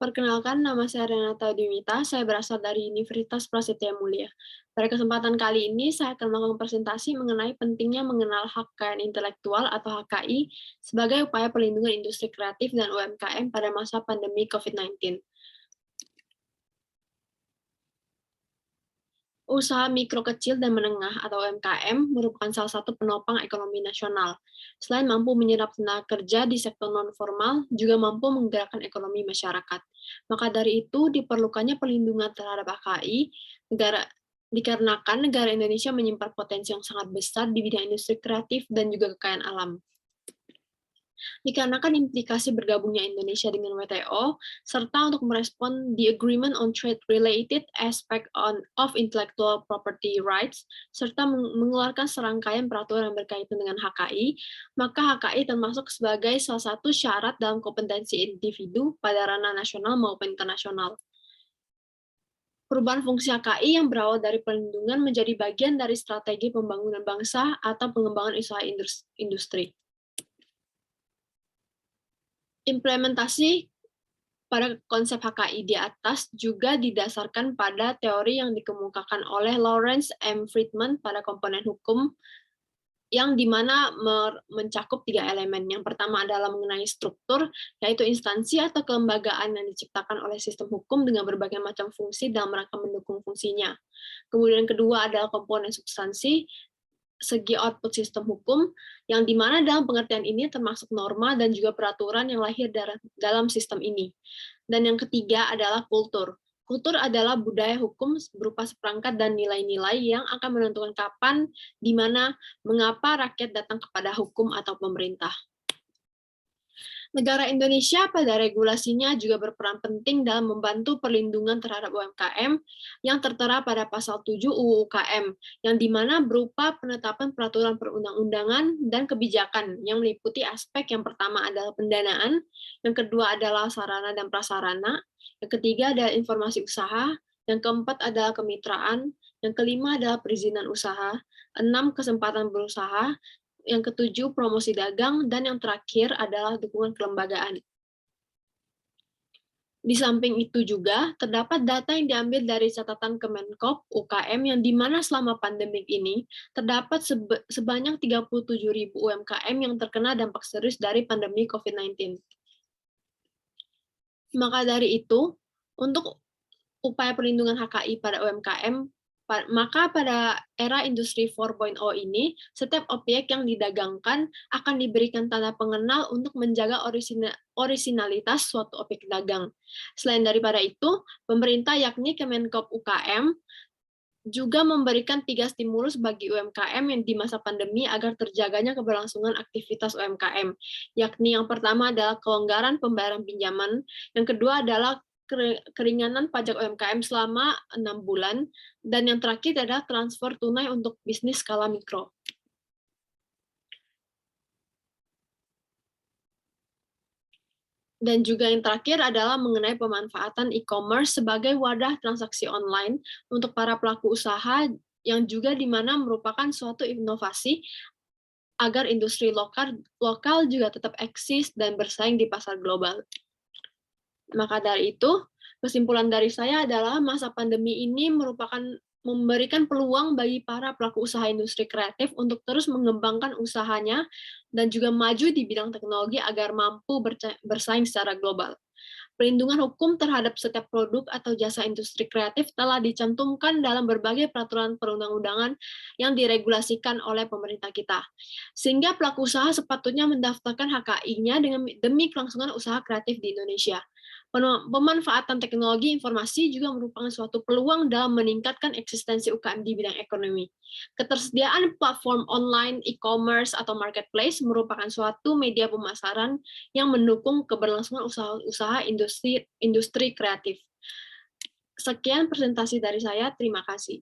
Perkenalkan, nama saya Renata Dimita, saya berasal dari Universitas Prasetya Mulia. Pada kesempatan kali ini, saya akan melakukan presentasi mengenai pentingnya mengenal hak kekayaan intelektual atau HKI sebagai upaya perlindungan industri kreatif dan UMKM pada masa pandemi COVID-19. Usaha mikro kecil dan menengah atau UMKM merupakan salah satu penopang ekonomi nasional. Selain mampu menyerap tenaga kerja di sektor non-formal, juga mampu menggerakkan ekonomi masyarakat. Maka dari itu, diperlukannya perlindungan terhadap HKI dikarenakan negara Indonesia menyimpan potensi yang sangat besar di bidang industri kreatif dan juga kekayaan alam. Dikarenakan implikasi bergabungnya Indonesia dengan WTO, serta untuk merespon the Agreement on Trade-Related Aspect of Intellectual Property Rights, serta mengeluarkan serangkaian peraturan yang berkaitan dengan HKI, maka HKI termasuk sebagai salah satu syarat dalam kompetensi individu pada ranah nasional maupun internasional. Perubahan fungsi HKI yang berawal dari perlindungan menjadi bagian dari strategi pembangunan bangsa atau pengembangan usaha industri. Implementasi pada konsep HKI di atas juga didasarkan pada teori yang dikemukakan oleh Lawrence M. Friedman pada komponen hukum yang dimana mencakup 3 elemen. Yang pertama adalah mengenai struktur, yaitu instansi atau kelembagaan yang diciptakan oleh sistem hukum dengan berbagai macam fungsi dalam rangka mendukung fungsinya. Kemudian kedua adalah komponen substansi, segi output sistem hukum, yang dimana dalam pengertian ini termasuk norma dan juga peraturan yang lahir dalam sistem ini. Dan yang ketiga adalah kultur. Kultur adalah budaya hukum berupa seperangkat dan nilai-nilai yang akan menentukan kapan, di mana, mengapa rakyat datang kepada hukum atau pemerintah. Negara Indonesia pada regulasinya juga berperan penting dalam membantu perlindungan terhadap UMKM yang tertera pada pasal 7 UU UKM, yang dimana berupa penetapan peraturan perundang-undangan dan kebijakan yang meliputi aspek yang pertama adalah pendanaan, yang kedua adalah sarana dan prasarana, yang ketiga adalah informasi usaha, yang keempat adalah kemitraan, yang kelima adalah perizinan usaha, 6 kesempatan berusaha, yang ketujuh promosi dagang, dan yang terakhir adalah dukungan kelembagaan. Di samping itu juga, terdapat data yang diambil dari catatan Kemenkop UKM yang dimana selama pandemik ini, terdapat sebanyak 37.000 UMKM yang terkena dampak serius dari pandemi COVID-19. Maka dari itu, untuk upaya perlindungan HKI pada UMKM, maka pada era industri 4.0 ini, setiap objek yang didagangkan akan diberikan tanda pengenal untuk menjaga orisinalitas suatu objek dagang. Selain daripada itu, pemerintah yakni Kemenkop UKM juga memberikan 3 stimulus bagi UMKM yang di masa pandemi agar terjaganya keberlangsungan aktivitas UMKM, yakni yang pertama adalah kelonggaran pembayaran pinjaman, yang kedua adalah keringanan pajak UMKM selama 6 bulan, dan yang terakhir adalah transfer tunai untuk bisnis skala mikro. Dan juga yang terakhir adalah mengenai pemanfaatan e-commerce sebagai wadah transaksi online untuk para pelaku usaha yang juga di mana merupakan suatu inovasi agar industri lokal juga tetap eksis dan bersaing di pasar global. Maka dari itu, kesimpulan dari saya adalah masa pandemi ini memberikan peluang bagi para pelaku usaha industri kreatif untuk terus mengembangkan usahanya dan juga maju di bidang teknologi agar mampu bersaing secara global. Perlindungan hukum terhadap setiap produk atau jasa industri kreatif telah dicantumkan dalam berbagai peraturan perundang-undangan yang diregulasikan oleh pemerintah kita. Sehingga pelaku usaha sepatutnya mendaftarkan HKI-nya demi kelangsungan usaha kreatif di Indonesia. Pemanfaatan teknologi informasi juga merupakan suatu peluang dalam meningkatkan eksistensi UKM di bidang ekonomi. Ketersediaan platform online, e-commerce, atau marketplace merupakan suatu media pemasaran yang mendukung keberlangsungan usaha industri kreatif. Sekian presentasi dari saya, terima kasih.